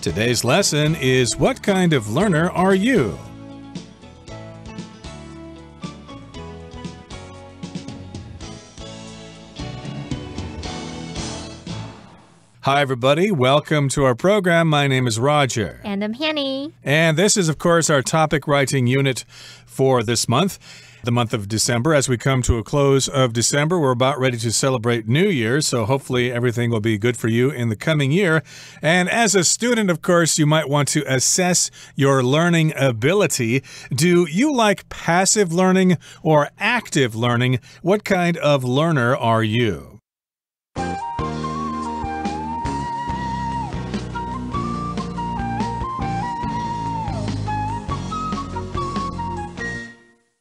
Today's lesson is What kind of learner are you? Hi, everybody. Welcome to our program. My name is Roger. And I'm Hanny. And this is, of course, our topic writing unit for this month, the month of December. As we come to a close of December, we're about ready to celebrate New Year, so hopefully everything will be good for you in the coming year. And as a student, of course, you might want to assess your learning ability. Do you like passive learning or active learning? What kind of learner are you?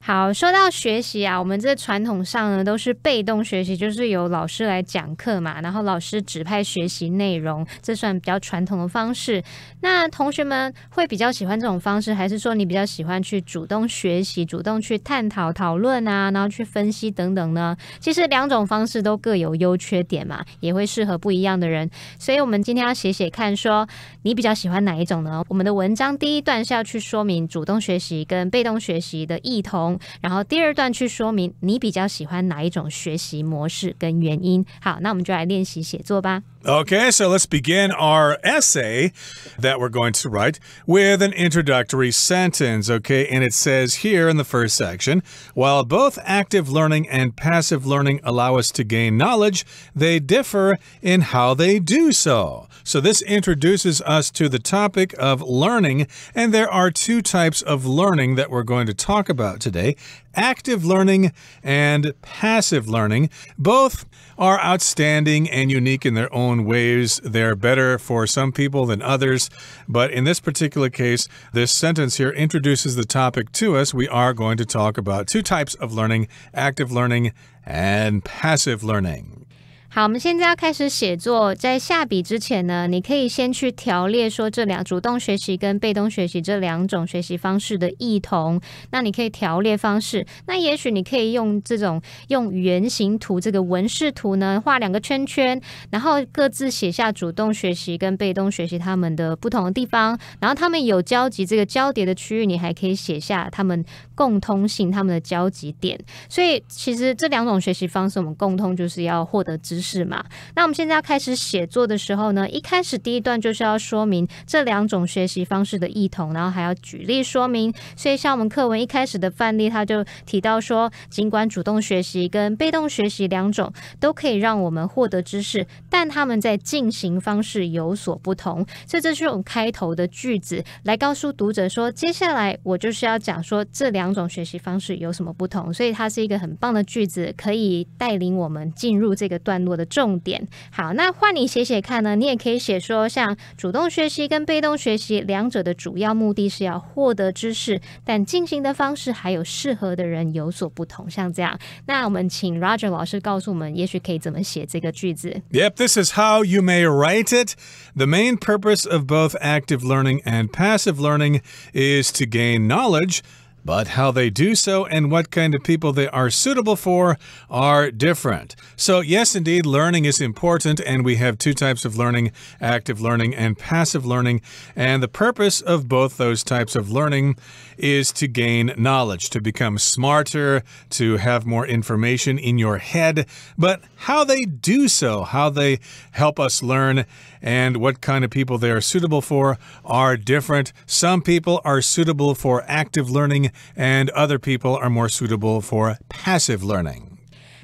好，说到学习啊，我们这传统上呢都是被动学习，就是由老师来讲课嘛，然后老师指派学习内容，这算比较传统的方式。那同学们会比较喜欢这种方式，还是说你比较喜欢去主动学习，主动去探讨讨论啊，然后去分析等等呢？其实两种方式都各有优缺点嘛，也会适合不一样的人。所以我们今天要写写看说你比较喜欢哪一种呢？我们的文章第一段是要去说明主动学习跟被动学习的异同，然后第二段去说明你比较喜欢哪一种学习模式跟原因。好，那我们就来练习写作吧。Okay, so let's begin our essay that we're going to write with an introductory sentence, okay? And it says here in the first section, while both active learning and passive learning allow us to gain knowledge, they differ in how they do so. So this introduces us to the topic of learning, and there are two types of learning that we're going to talk about today. Active learning and passive learning. Both are outstanding and unique in their own ways. They're better for some people than others. But in this particular case, this sentence here introduces the topic to us. We are going to talk about two types of learning, active learning and passive learning. 好，我们现在要开始写作。在下笔之前呢，你可以先去条列说这两主动学习跟被动学习这两种学习方式的异同。那你可以条列方式。那也许你可以用这种用圆形图这个文式图呢，画两个圈圈，然后各自写下主动学习跟被动学习他们的不同的地方，然后他们有交集这个交叠的区域，你还可以写下他们共通性，他们的交集点。所以其实这两种学习方式，我们共通就是要获得知识嘛。那我们现在要开始写作的时候呢，一开始第一段就是要说明这两种学习方式的异同，然后还要举例说明。所以像我们课文一开始的范例，他就提到说，尽管主动学习跟被动学习两种都可以让我们获得知识，但他们在进行方式有所不同。所以这是我们开头的句子，来告诉读者说，接下来我就是要讲说这两种学习方式有什么不同。所以它是一个很棒的句子，可以带领我们进入这个段落的重点。好，那换你写写看呢，你也可以写说，像主动学习跟被动学习两者的主要目的是要获得知识，但进行的方式还有适合的人有所不同，像这样。那我们请 Roger 老师告诉我们，也许可以怎么写这个句子。 Yep, this is how you may write it. The main purpose of both active learning and passive learning is to gain knowledge, but how they do so and what kind of people they are suitable for are different. So yes, indeed, learning is important, and we have two types of learning, active learning and passive learning. And the purpose of both those types of learning is to gain knowledge, to become smarter, to have more information in your head. But how they do so, how they help us learn, and what kind of people they are suitable for are different. Some people are suitable for active learning, and other people are more suitable for passive learning.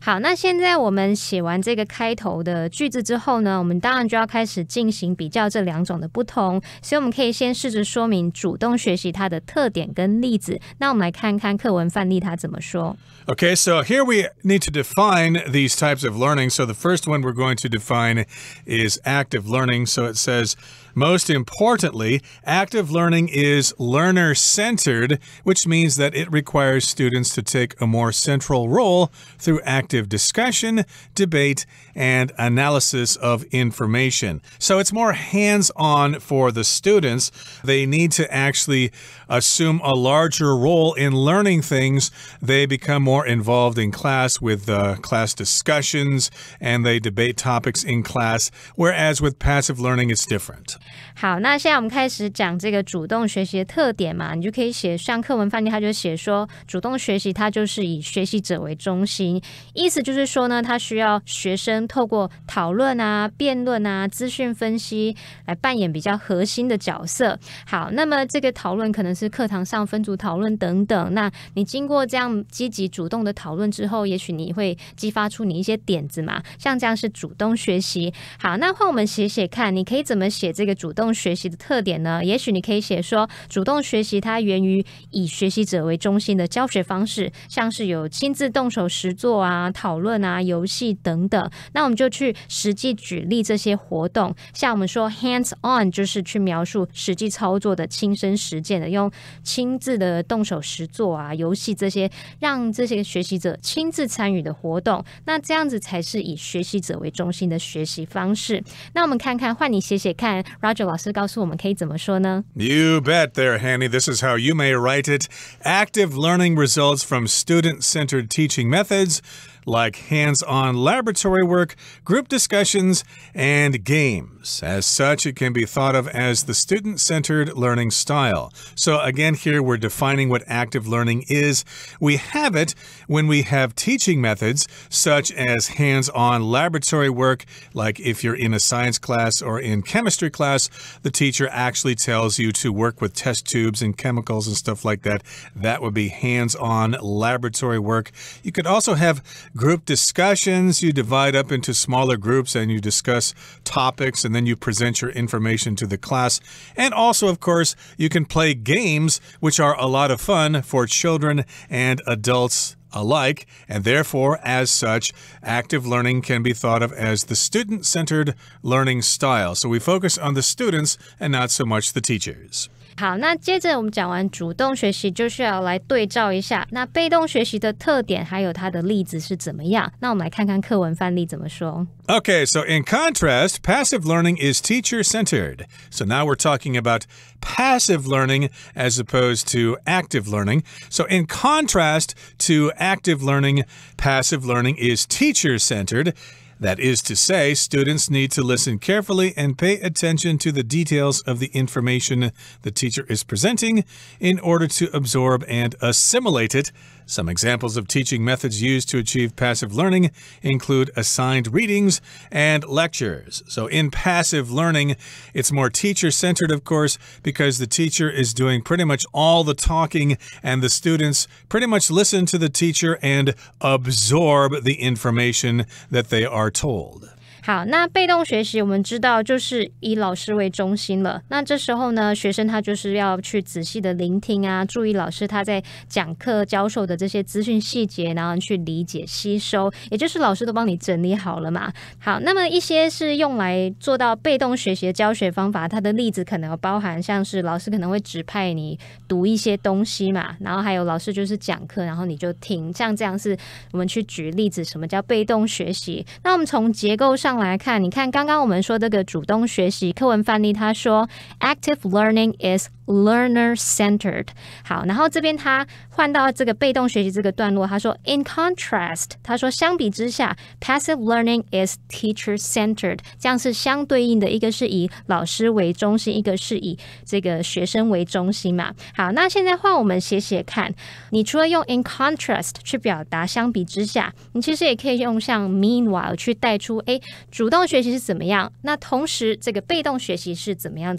好，那现在我们写完这个开头的句子之后呢，我们当然就要开始进行比较这两种的不同。所以我们可以先试着说明主动学习它的特点跟例子。那我们来看看课文范例它怎么说。Okay, so here we need to define these types of learning. So the first one we're going to define is active learning. So it says, most importantly, active learning is learner-centered, which means that it requires students to take a more central role through active active discussion, debate, and analysis of information. So it's more hands-on for the students. They need to actually assume a larger role in learning things. They become more involved in class with class discussions, and they debate topics in class, whereas with passive learning, it's different. 好，那现在我们开始讲这个主动学习的特点嘛，你就可以写像课文范例，它就写说主动学习它就是以学习者为中心，意思就是说呢，它需要学生透过讨论啊、辩论啊、资讯分析来扮演比较核心的角色。好，那么这个讨论可能是课堂上分组讨论等等，那你经过这样积极主动的讨论之后，也许你会激发出你一些点子嘛，像这样是主动学习。好，那换我们写写看，你可以怎么写这个主动学习的特点呢？也许你可以写说，主动学习它源于以学习者为中心的教学方式，像是有亲自动手实作啊、讨论啊、游戏等等。那我们就去实际举例这些活动，像我们说 hands on 就是去描述实际操作的亲身实践的，用亲自的动手实作啊、游戏这些，让这些学习者亲自参与的活动。那这样子才是以学习者为中心的学习方式。那我们看看，换你写写看 ，Roger 老师告诉我们可以怎么说呢？ You bet there, Hanny. This is how you may write it. Active learning results from student-centered teaching methods like hands-on laboratory work, group discussions, and games. As such, it can be thought of as the student-centered learning style. So again, here we're defining what active learning is. We have it when we have teaching methods such as hands-on laboratory work, like if you're in a science class or in chemistry class, the teacher actually tells you to work with test tubes and chemicals and stuff like that. That would be hands-on laboratory work. You could also have group discussions. You divide up into smaller groups and you discuss topics and then you present your information to the class. And also, of course, you can play games, which are a lot of fun for children and adults alike, and therefore, as such, active learning can be thought of as the student-centered learning style. So we focus on the students and not so much the teachers. 好，那接着我们讲完主动学习，就需要来对照一下那被动学习的特点，还有它的例子是怎么样。那我们来看看课文范例怎么说。Okay, so in contrast, passive learning is teacher-centered. So now we're talking about passive learning as opposed to active learning. So in contrast to active learning, passive learning is teacher-centered. That is to say, students need to listen carefully and pay attention to the details of the information the teacher is presenting in order to absorb and assimilate it. Some examples of teaching methods used to achieve passive learning include assigned readings and lectures. So in passive learning, it's more teacher-centered, of course, because the teacher is doing pretty much all the talking and the students pretty much listen to the teacher and absorb the information that they are told. 好，那被动学习我们知道就是以老师为中心了。那这时候呢，学生他就是要去仔细的聆听啊，注意老师他在讲课教授的这些资讯细节，然后去理解吸收，也就是老师都帮你整理好了嘛。好，那么一些是用来做到被动学习的教学方法，它的例子可能有包含像是老师可能会指派你读一些东西嘛，然后还有老师就是讲课，然后你就听，像这样是我们去举例子，什么叫被动学习。那我们从结构上来看，你看刚刚我们说这个主动学习课文范例，他说 active learning is learner-centered。 好，然后这边他换到这个被动学习这个段落，他说 in contrast， 他说相比之下 passive learning is teacher-centered， 这样是相对应的，一个是以老师为中心，一个是以这个学生为中心嘛。好，那现在换我们写写看，你除了用 in contrast 去表达相比之下，你其实也可以用像 meanwhile 去带出主动学习是怎么样，那同时这个被动学习是怎么样。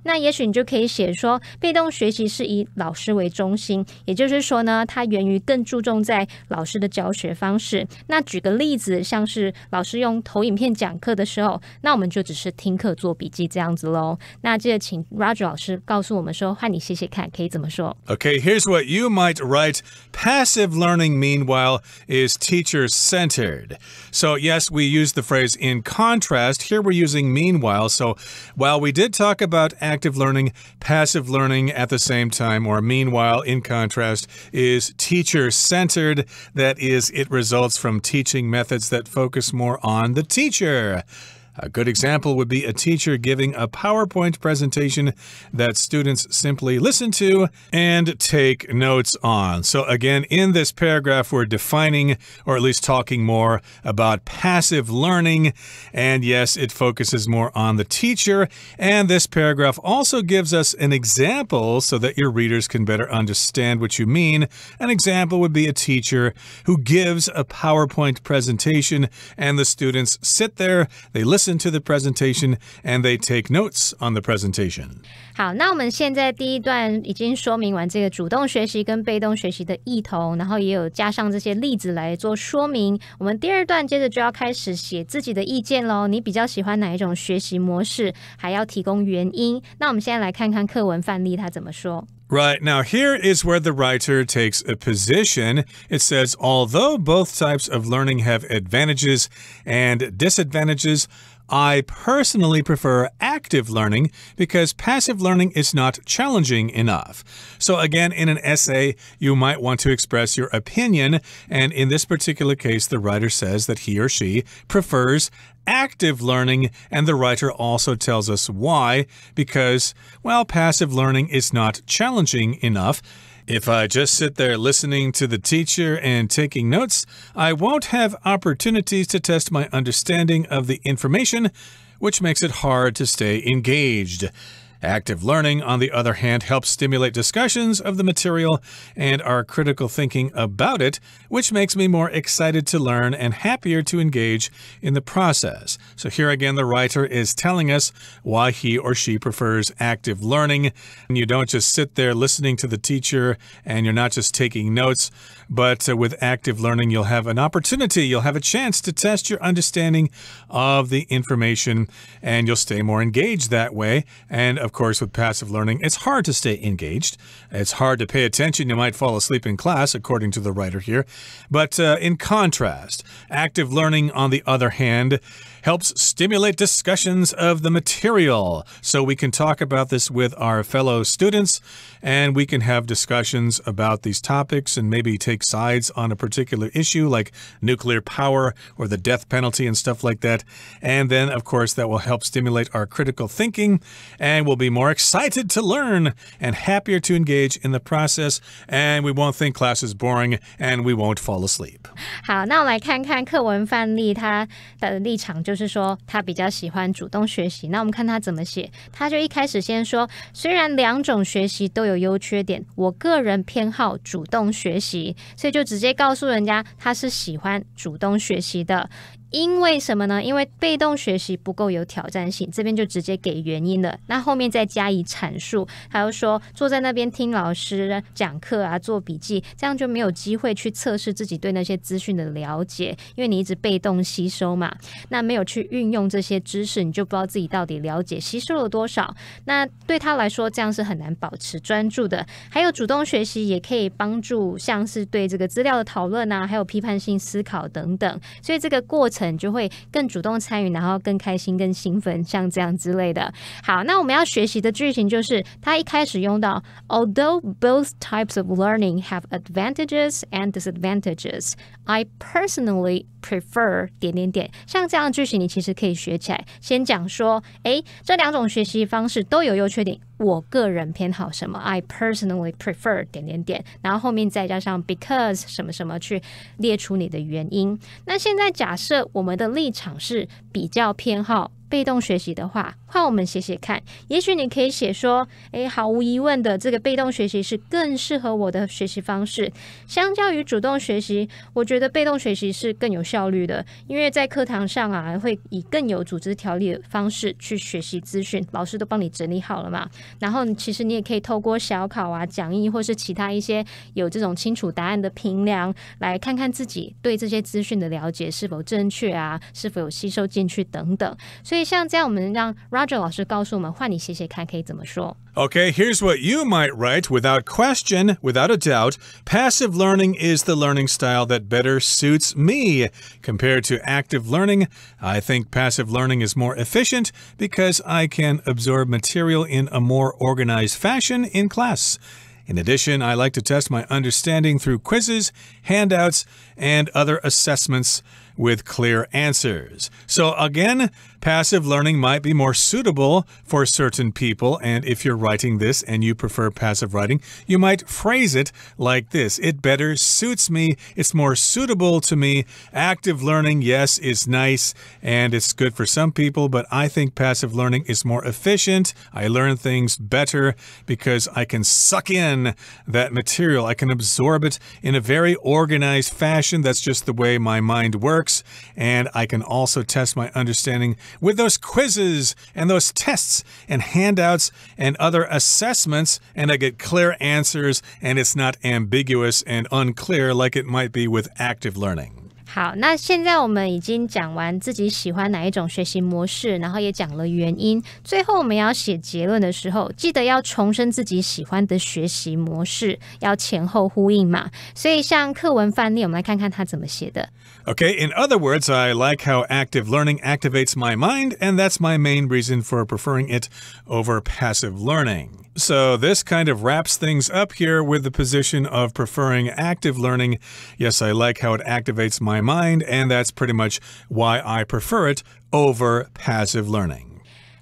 那也许你就可以写说被动学习是以老师为中心，也就是说呢，它源于更注重在老师的教学方式。那举个例子，像是老师用投影片讲课的时候，那我们就只是听课做笔记这样子咯。那接着请 Roger 老师告诉我们说，换你写写看可以怎么说。 Okay, here's what you might write. Passive learning, meanwhile, is teacher-centered. So yes, we use the phrase in contrast. Here we're using meanwhile. So while we did talk about active learning, passive passive learning at the same time, or meanwhile, in contrast, is teacher-centered. That is, it results from teaching methods that focus more on the teacher. A good example would be a teacher giving a PowerPoint presentation that students simply listen to and take notes on. So again, in this paragraph, we're defining, or at least talking more about passive learning. And yes, it focuses more on the teacher. And this paragraph also gives us an example so that your readers can better understand what you mean. An example would be a teacher who gives a PowerPoint presentation and the students sit there, they listen to the presentation and they take notes on the presentation. 好，那我们现在第一段已经说明完这个主动学习跟被动学习的异同，然后也有加上这些例子来做说明。我们第二段接着就要开始写自己的意见咯，你比较喜欢哪一种学习模式，还要提供原因。那我们现在来看看课文范例它怎么说。Right, now here is where the writer takes a position. It says, although both types of learning have advantages and disadvantages, I personally prefer active learning because passive learning is not challenging enough. So again, in an essay, you might want to express your opinion, and in this particular case, the writer says that he or she prefers active learning, and the writer also tells us why, because, well, passive learning is not challenging enough. If I just sit there listening to the teacher and taking notes, I won't have opportunities to test my understanding of the information, which makes it hard to stay engaged. Active learning, on the other hand, helps stimulate discussions of the material and our critical thinking about it, which makes me more excited to learn and happier to engage in the process. So here again, the writer is telling us why he or she prefers active learning. And you don't just sit there listening to the teacher and you're not just taking notes, but with active learning, you'll have an opportunity, you'll have a chance to test your understanding of the information and you'll stay more engaged that way. And of course, with passive learning, it's hard to stay engaged. It's hard to pay attention. You might fall asleep in class, according to the writer here. But in contrast, active learning, on the other hand, helps stimulate discussions of the material. So we can talk about this with our fellow students, and we can have discussions about these topics and maybe take sides on a particular issue like nuclear power or the death penalty and stuff like that. And then, of course, that will help stimulate our critical thinking, and we'll be more excited to learn and happier to engage in the process, and we won't think class is boring, and we won't fall asleep. 好，那我来看看课文范例，他的立场就是说他比较喜欢主动学习。那我们看他怎么写，他就一开始先说，虽然两种学习都有优缺点，我个人偏好主动学习，所以就直接告诉人家他是喜欢主动学习的。因为什么呢？因为被动学习不够有挑战性，这边就直接给原因了。那后面再加以阐述，还有说坐在那边听老师讲课啊，做笔记，这样就没有机会去测试自己对那些资讯的了解，因为你一直被动吸收嘛。那没有去运用这些知识，你就不知道自己到底了解吸收了多少。那对他来说，这样是很难保持专注的。还有主动学习也可以帮助，像是对这个资料的讨论啊，还有批判性思考等等。所以这个过程就会更主动参与，然后更开心、更兴奋，像这样之类的。好，那我们要学习的句型就是他一开始用到 Although both types of learning have advantages and disadvantages, I personally prefer 点点点。像这样的句型你其实可以学起来，先讲说这两种学习方式都有优缺点，我个人偏好什么 I personally prefer 点点点，然后后面再加上 because 什么什么去列出你的原因。那现在假设我们的立场是比较偏好被动学习的话，换我们写写看。也许你可以写说毫无疑问的，这个被动学习是更适合我的学习方式。相较于主动学习，我觉得被动学习是更有效率的，因为在课堂上啊，会以更有组织条理的方式去学习资讯，老师都帮你整理好了嘛。然后其实你也可以透过小考啊、讲义或是其他一些有这种清楚答案的评量，来看看自己对这些资讯的了解是否正确啊，是否有吸收进去等等。所以以像这样我们让 Roger 老师告诉我们，换你写写看可以怎么说。Okay, here's what you might write without question, without a doubt. Passive learning is the learning style that better suits me. Compared to active learning, I think passive learning is more efficient because I can absorb material in a more organized fashion in class. In addition, I like to test my understanding through quizzes, handouts, and other assessments with clear answers. So again, passive learning might be more suitable for certain people, and if you're writing this and you prefer passive writing, you might phrase it like this. It better suits me. It's more suitable to me. Active learning, yes, is nice, and it's good for some people, but I think passive learning is more efficient. I learn things better because I can suck in that material. I can absorb it in a very organized fashion. That's just the way my mind works. And I can also test my understanding with those quizzes and those tests and handouts and other assessments, and I get clear answers, and it's not ambiguous and unclear like it might be with active learning. 好，那现在我们已经讲完自己喜欢哪一种学习模式，然后也讲了原因。最后我们要写结论的时候，记得要重申自己喜欢的学习模式，要前后呼应嘛。所以像课文范例，我们来看看他怎么写的。Okay, in other words, I like how active learning activates my mind, and that's my main reason for preferring it over passive learning. So this kind of wraps things up here with the position of preferring active learning. Yes, I like how it activates my mind, and that's pretty much why I prefer it over passive learning.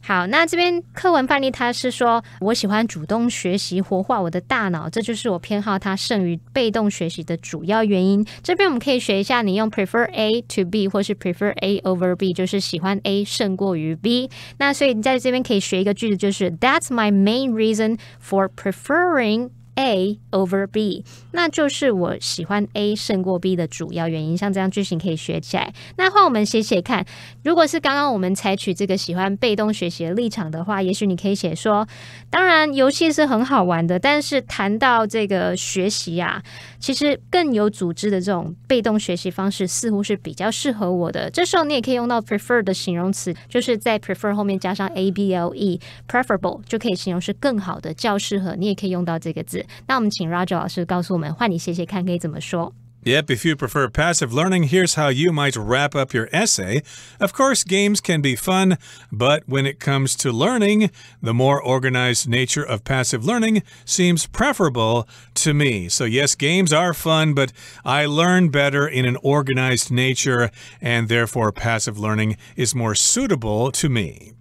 好，那这边课文范例他是说我喜欢主动学习活化我的大脑，这就是我偏好它胜于被动学习的主要原因。这边我们可以学一下，你用 prefer A to B 或是 prefer A over B， 就是喜欢 A 胜过于 B。 那所以你在这边可以学一个句子，就是 That's my main reason for preferring A over B， 那就是我喜欢 A 胜过 B 的主要原因。像这样句型可以学起来。那换我们写写看，如果是刚刚我们采取这个喜欢被动学习的立场的话，也许你可以写说，当然游戏是很好玩的，但是谈到这个学习啊，其实更有组织的这种被动学习方式似乎是比较适合我的。这时候你也可以用到 prefer 的形容词，就是在 prefer 后面加上 able， preferable 就可以形容是更好的，较适合，你也可以用到这个字。那我们请 Roger 老师告诉我们，换你写写看可以怎么说。Yep, if you prefer passive learning, here's how you might wrap up your essay. Of course, games can be fun, but when it comes to learning, the more organized nature of passive learning seems preferable to me. So yes, games are fun, but I learn better in an organized nature, and therefore passive learning is more suitable to me.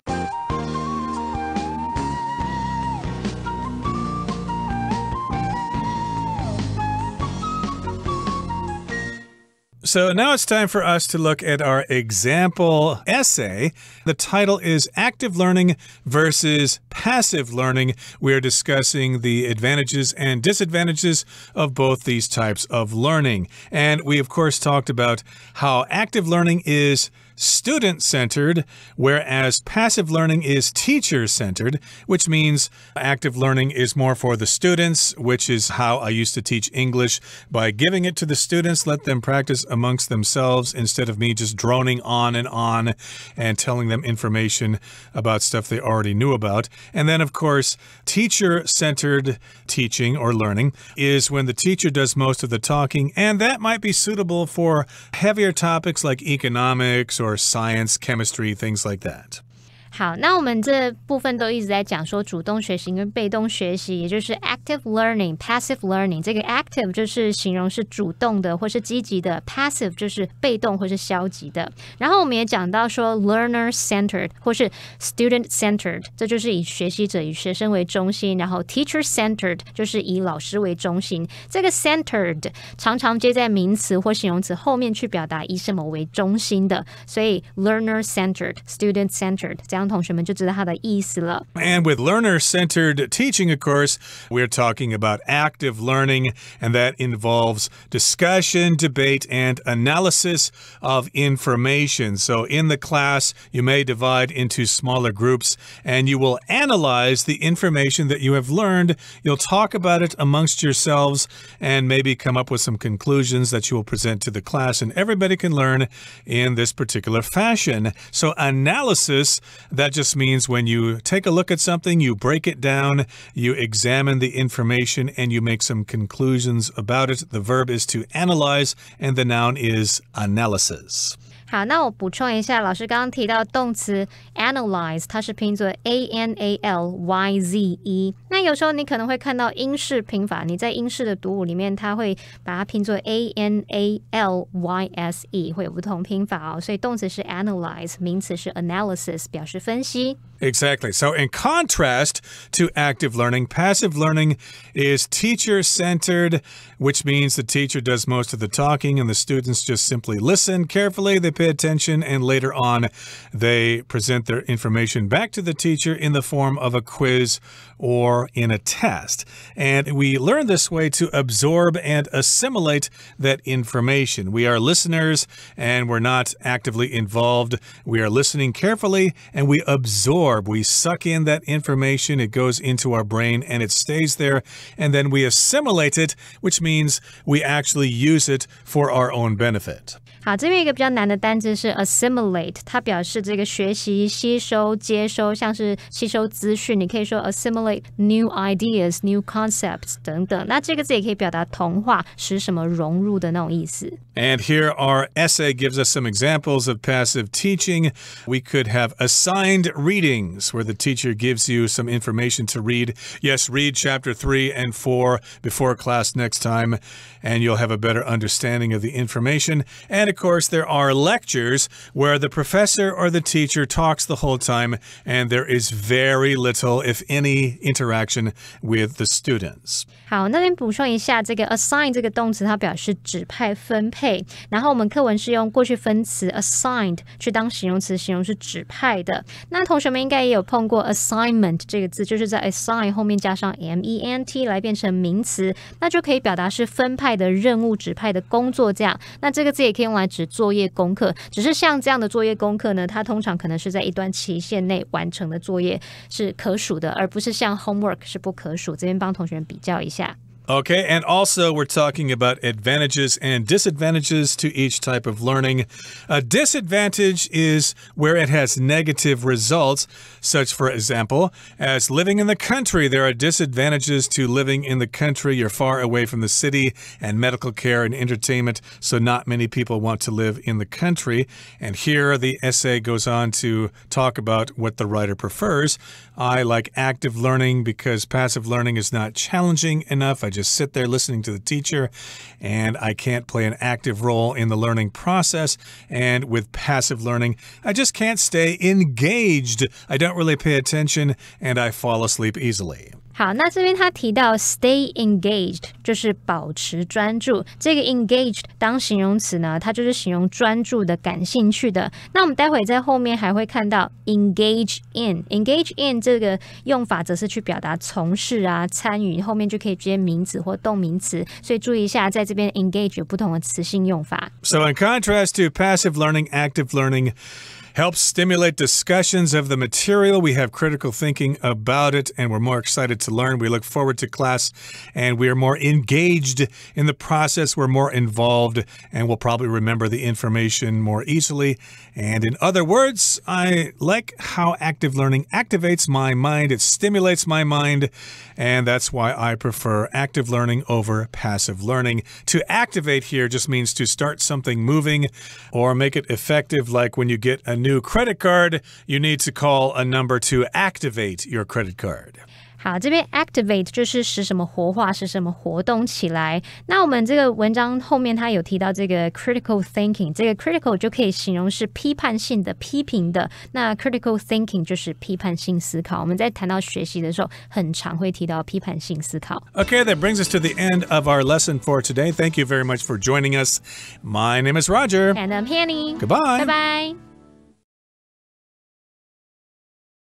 So now it's time for us to look at our example essay. The title is Active Learning versus Passive Learning. We're discussing the advantages and disadvantages of both these types of learning. And we, of course, talked about how active learning is student-centered, whereas passive learning is teacher-centered, which means active learning is more for the students, which is how I used to teach English, by giving it to the students, let them practice amongst themselves instead of me just droning on and telling them information about stuff they already knew about. And then, of course, teacher-centered teaching or learning is when the teacher does most of the talking, and that might be suitable for heavier topics like economics or science, chemistry, things like that. 好，那我们这部分都一直在讲说主动学习跟被动学习，也就是 active learning、passive learning。这个 active 就是形容是主动的或是积极的 ，passive 就是被动或是消极的。然后我们也讲到说 learner-centered 或是 student-centered， 这就是以学习者、以学生为中心。然后 teacher-centered 就是以老师为中心。这个 centered 常常接在名词或形容词后面去表达以什么为中心的，所以 learner-centered、student-centered 这样帮同学们就知道它的意思了。And with learner-centered teaching, of course, we're talking about active learning, and that involves discussion, debate, and analysis of information. So in the class, you may divide into smaller groups, and you will analyze the information that you have learned. You'll talk about it amongst yourselves and maybe come up with some conclusions that you will present to the class, and everybody can learn in this particular fashion. So analysis, that just means when you take a look at something, you break it down, you examine the information, and you make some conclusions about it. The verb is to analyze, and the noun is analysis. 好，那我补充一下，老师刚刚提到动词 analyze， 它是拼作 A-N-A-L-Y-Z-E。那有时候你可能会看到英式拼法，你在英式的读物里面，它会把它拼作 A-N-A-L-Y-S-E， 会有不同拼法哦。所以动词是 analyze， 名词是 analysis， 表示分析。Exactly. So in contrast to active learning, passive learning is teacher-centered, which means the teacher does most of the talking and the students just simply listen carefully, they pay attention, and later on they present their information back to the teacher in the form of a quiz or in a test. And we learn this way to absorb and assimilate that information. We are listeners and we're not actively involved. We are listening carefully and we absorb. We suck in that information, it goes into our brain and it stays there, and then we assimilate it, which means we actually use it for our own benefit. 好，这边一个比较难的单字是 assimilate， 它表示这个学习、吸收、接收，像是吸收资讯，你可以说 assimilate new ideas, new concepts 等等。那这个字也可以表达同化，使什么融入的那种意思。And here our essay gives us some examples of passive teaching. We could have assigned readings, where the teacher gives you some information to read. Yes, read chapter 3 and 4 before class next time, and you'll have a better understanding of the information. And of course, there are lectures where the professor or the teacher talks the whole time, and there is very little, if any, interaction with the students. 好，那边补充一下，这个 assign 这个动词，它表示指派、分配。然后我们课文是用过去分词 assigned 去当形容词，形容是指派的。那同学们应该也有碰过 assignment 这个字，就是在 assign 后面加上 ment 来变成名词，那就可以表达是分派的任务、指派的工作这样。那这个字也可以用来指作业功课，只是像这样的作业功课呢，它通常可能是在一段期限内完成的作业是可数的，而不是像 homework 是不可数。这边帮同学们比较一下。Okay, and also we're talking about advantages and disadvantages to each type of learning. A disadvantage is where it has negative results, such, for example, as living in the country. There are disadvantages to living in the country. You're far away from the city and medical care and entertainment, so not many people want to live in the country. And here the essay goes on to talk about what the writer prefers. I like active learning because passive learning is not challenging enough. I just sit there listening to the teacher, and I can't play an active role in the learning process. And with passive learning, I just can't stay engaged. I don't really pay attention, and I fall asleep easily. 好，那这边他提到 stay engaged 就是保持专注。这个 engaged 当形容词呢，它就是形容专注的、感兴趣的。那我们待会在后面还会看到 engage in。engage in 这个用法则是去表达从事啊、参与，后面就可以接名词或动名词。所以注意一下，在这边 engage 有不同的词性用法。So in contrast to passive learning, active learning helps stimulate discussions of the material. We have critical thinking about it, and we're more excited to learn. We look forward to class, and we are more engaged in the process. We're more involved, and we'll probably remember the information more easily. And in other words, I like how active learning activates my mind. It stimulates my mind, and that's why I prefer active learning over passive learning. To activate here just means to start something moving or make it effective, like when you get a new credit card, you need to call a number to activate your credit card. 好，这边 activate 就是使什么活化，使什么活动起来。那我们这个文章后面它有提到这个 critical thinking， 这个 critical 就可以形容是批判性的、批评的。那 critical thinking 就是批判性思考。我们在谈到学习的时候，很常会提到批判性思考。Okay, that brings us to the end of our lesson for today. Thank you very much for joining us. My name is Roger. And I'm Penny. Goodbye. Bye-bye.